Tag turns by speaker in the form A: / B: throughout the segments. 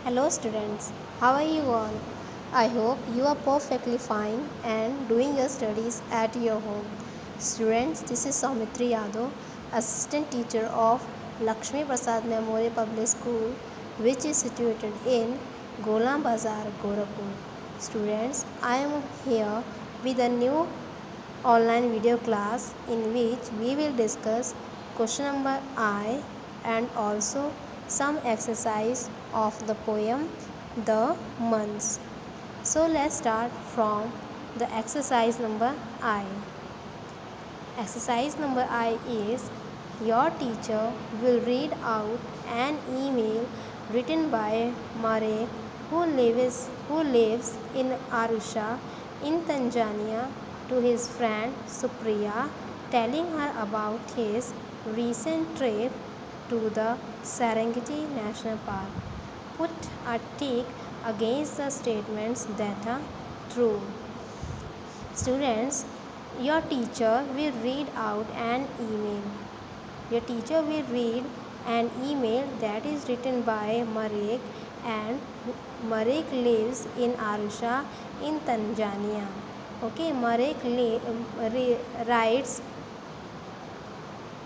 A: Hello students, how are you all? I hope you are perfectly fine and doing your studies at your home. Students, this is Saumitri Yadav, Assistant Teacher of Lakshmi Prasad Memorial Public School, which is situated in Golam Bazar, Gorakhpur. Students, I am here with a new online video class in which we will discuss question number I and also some exercise of the poem The Months. So let's start from the exercise number I. Exercise number I is your teacher will read out an email written by Mare who lives in Arusha in Tanzania to his friend Supriya, telling her about his recent trip to the Serengeti National Park. Put a tick against the statements that are true. Students, your teacher will read out an email. Your teacher will read an email that is written by Marek, and Marek lives in Arusha in Tanzania. Okay, Marek writes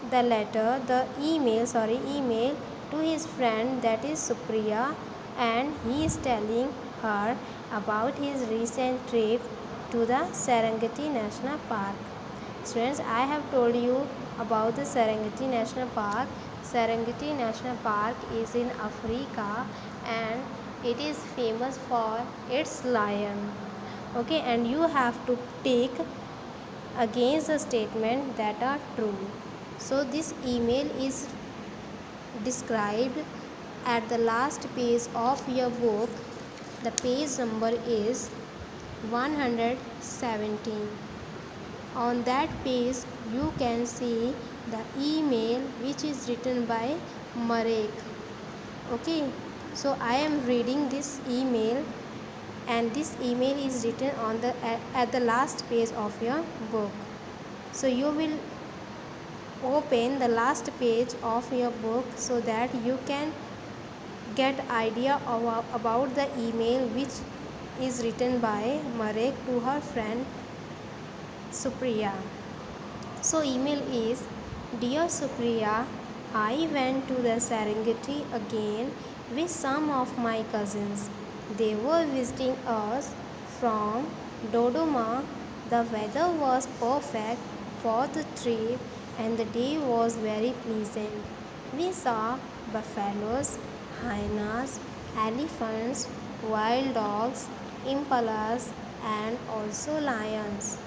A: the email to his friend, that is Supriya, and he is telling her about his recent trip to the Serengeti National Park. Students, I have told you about the Serengeti National Park. Serengeti National Park is in Africa and it is famous for its lion. Okay, and you have to tick against the statement that are true. So this email is described at the last page of your book. The page number is 117. On that page you can see the email which is written by Marek. Okay, so I am reading this email, and this email is written on at the last page of your book. So you will open the last page of your book so that you can get idea about the email which is written by Marek to her friend Supriya. So email is, Dear Supriya, I went to the Serengeti again with some of my cousins. They were visiting us from Dodoma. The weather was perfect for the trip and the day was very pleasant. We saw buffaloes, hyenas, elephants, wild dogs, impalas, and also lions.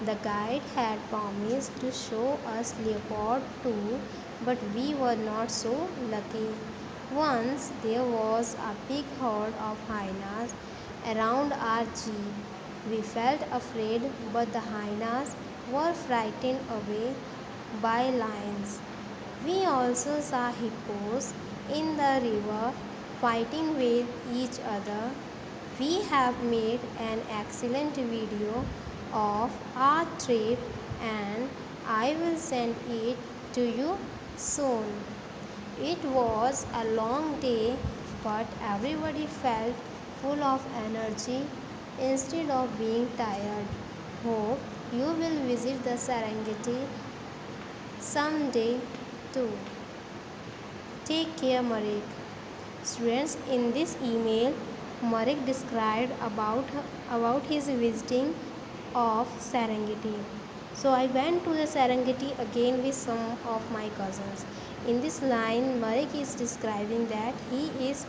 A: The guide had promised to show us leopard too, but we were not so lucky. Once there was a big herd of hyenas around our jeep. We felt afraid, but the hyenas were frightened away by lions. We also saw hippos in the river fighting with each other. We have made an excellent video of our trip and I will send it to you soon. It was a long day, but everybody felt full of energy instead of being tired. Hope you will visit the Serengeti someday too. Take care, Marek. Students, in this email, Marek described about his visiting of Serengeti. So I went to the Serengeti again with some of my cousins. In this line, Marek is describing that he is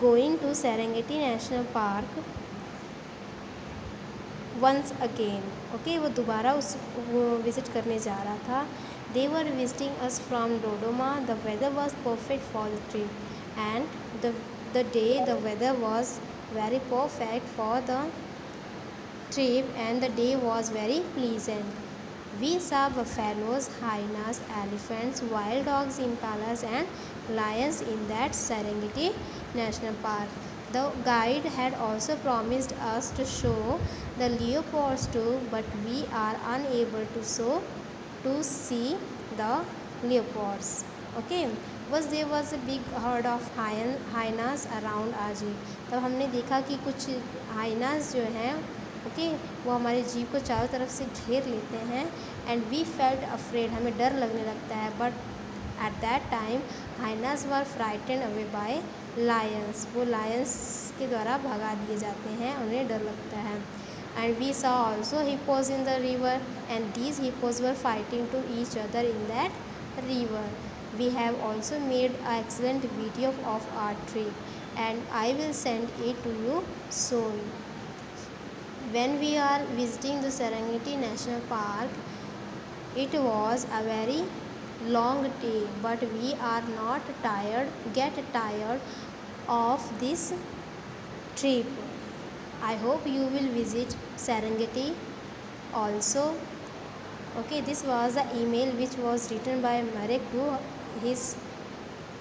A: going to Serengeti National Park once again. Okay, वो दोबारा उस visit करने जा रहा था. They were visiting us from Dodoma. The weather was perfect for the trip, and the day the weather was very perfect for the trip, and the day was very pleasant. We saw buffaloes, hyenas, elephants, wild dogs, impalas, and lions in that Serengeti National Park. The guide had also promised us to show the leopards too, but we are unable to see the leopards. Okay. बस there was a big herd of hyenas around our jeep. तब हमने देखा कि कुछ hyenas जो हैं, okay, वो हमारे जीप को चारों तरफ से घेर लेते हैं। एंड वी फेल्ट अफ्रेड, हमें डर लगने लगता है। But at that time hyenas were frightened away by Lions, वो लायंस के द्वारा भगा दिए जाते हैं, उन्हें डर लगता है। And we saw also hippos in the river and these hippos were fighting to each other in that river. We have also made an excellent video of our trip and I will send it to you soon. When we are visiting the Serengeti National Park, it was a very long day, but we are not get tired of this trip. I hope you will visit Serengeti also. Okay, this was the email which was written by Marek to his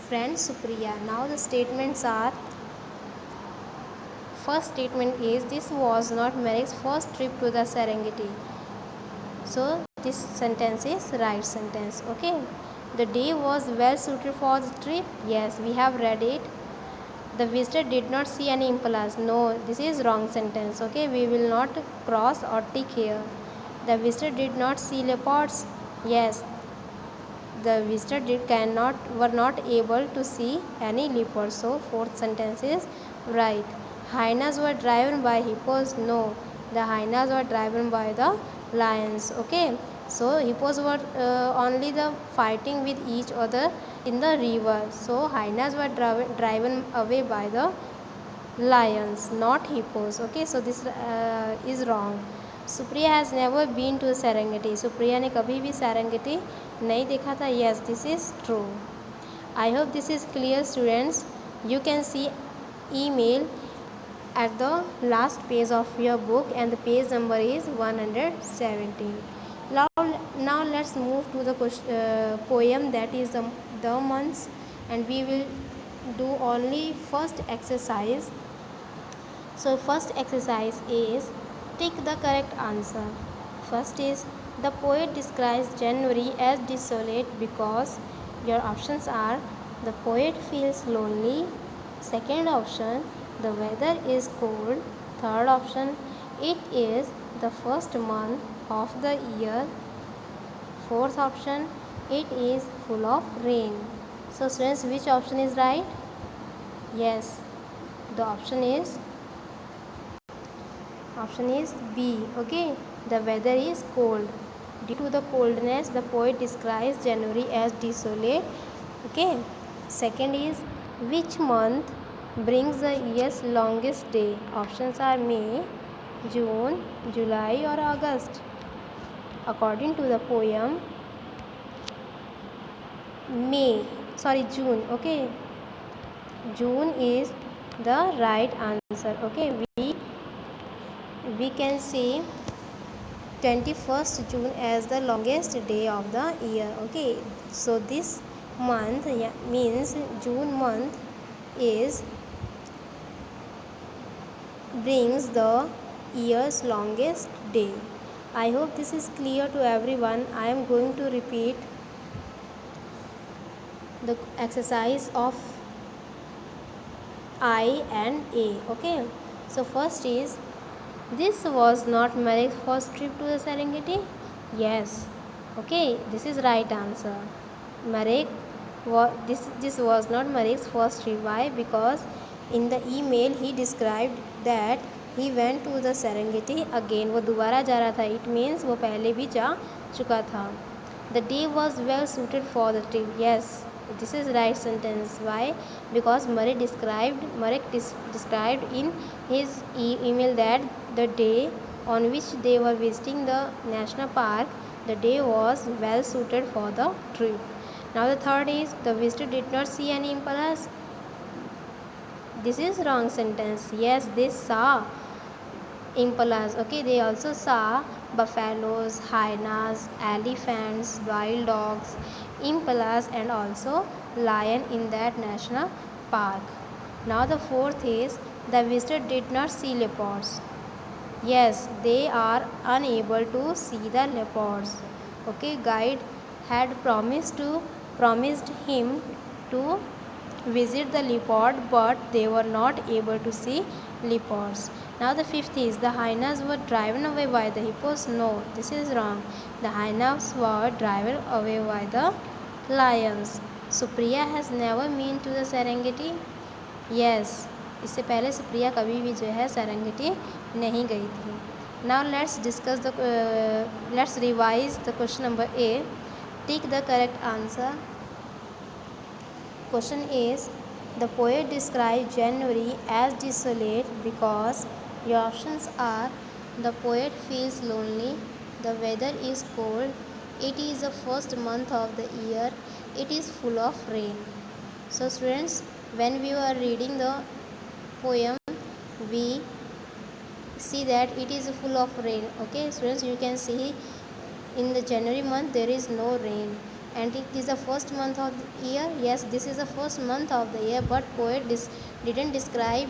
A: friend Supriya. Now the statements are, first statement is, this was not Marek's first trip to the Serengeti. So this sentence is right sentence. Okay, the day was well suited for the trip. Yes, we have read it. The visitor did not see any impalas. No, this is wrong sentence. Okay, we will not cross or tick here. The visitor did not see leopards. Yes, the visitor were not able to see any leopards. So fourth sentence is right. Hyenas were driven by hippos. No, the hyenas were driven by the lions. Okay, so hippos were only the fighting with each other in the river. So hyenas were driven away by the lions, not hippos. Okay, so this is wrong. Supriya has never been to Serengeti. Supriya ने कभी भी Serengeti नहीं देखा था. Yes, this is true. I hope this is clear, students. You can see email at the last page of your book and the page number is 117. Now let's move to the poem, that is the months, and we will do only first exercise. So first exercise is tick the correct answer. First is, the poet describes January as desolate because your options are, the poet feels lonely. Second option, the weather is cold. Third option, it is the first month of the year. Fourth option, it is full of rain. So students, which option is right? Yes, the option is B. Okay, the weather is cold. Due to the coldness, the poet describes January as desolate. Okay, second is, which month brings the year's longest day? Options are May, June, July or August. According to the poem, June. Okay, June is the right answer. Okay, we can say 21st June as the longest day of the year. Okay, so this month means June month brings the year's longest day. I hope this is clear to everyone. I am going to repeat the exercise of I and A. Okay, so first is, this was not Marek's first trip to the Serengeti. Yes, okay, this is right answer. This was not Marek's first trip. Why? Because in the email he described that he went to the Serengeti again. वो दोबारा जा रहा था. It means वो पहले भी जा चुका था. The day was well suited for the trip. Yes, this is right sentence. Why? Because Marek described in his email that the day on which they were visiting the national park, the day was well suited for the trip. Now the third is, the visitor did not see any impalas. This is wrong sentence. Yes, they saw impalas. Okay, they also saw buffaloes, hyenas, elephants, wild dogs, impalas and also lion in that national park. Now the fourth is, the visitor did not see leopards. Yes, they are unable to see the leopards. Okay, guide had promised to promised him to visit the leopard, but they were not able to see leopards. Now the fifth is the hyenas were driven away by the hippos. No, this is wrong. The hyenas were driven away by the lions. Supriya has never been to the Serengeti. Yes, इससे पहले सुप्रिया कभी भी जो है Serengeti नहीं गई थी. Now let's revise the question number A. Take the correct answer. Question is, the poet described January as desolate because your options are: the poet feels lonely, the weather is cold, it is the first month of the year, it is full of rain. So students, when we were reading the poem, we see that it is full of rain. Okay students, you can see in the January month there is no rain, and it is the first month of the year. Yes, this is the first month of the year, but poet didn't describe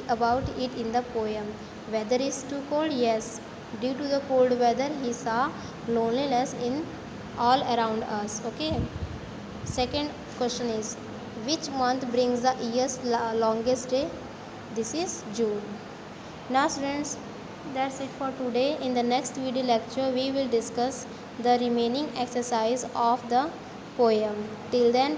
A: about it in the poem. Weather is too cold. Yes, due to the cold weather he saw loneliness in all around us. Okay, second question is, which month brings the year's longest day? This is June. Now students, that's it for today. In the next video lecture we will discuss the remaining exercise of the poem. Till then,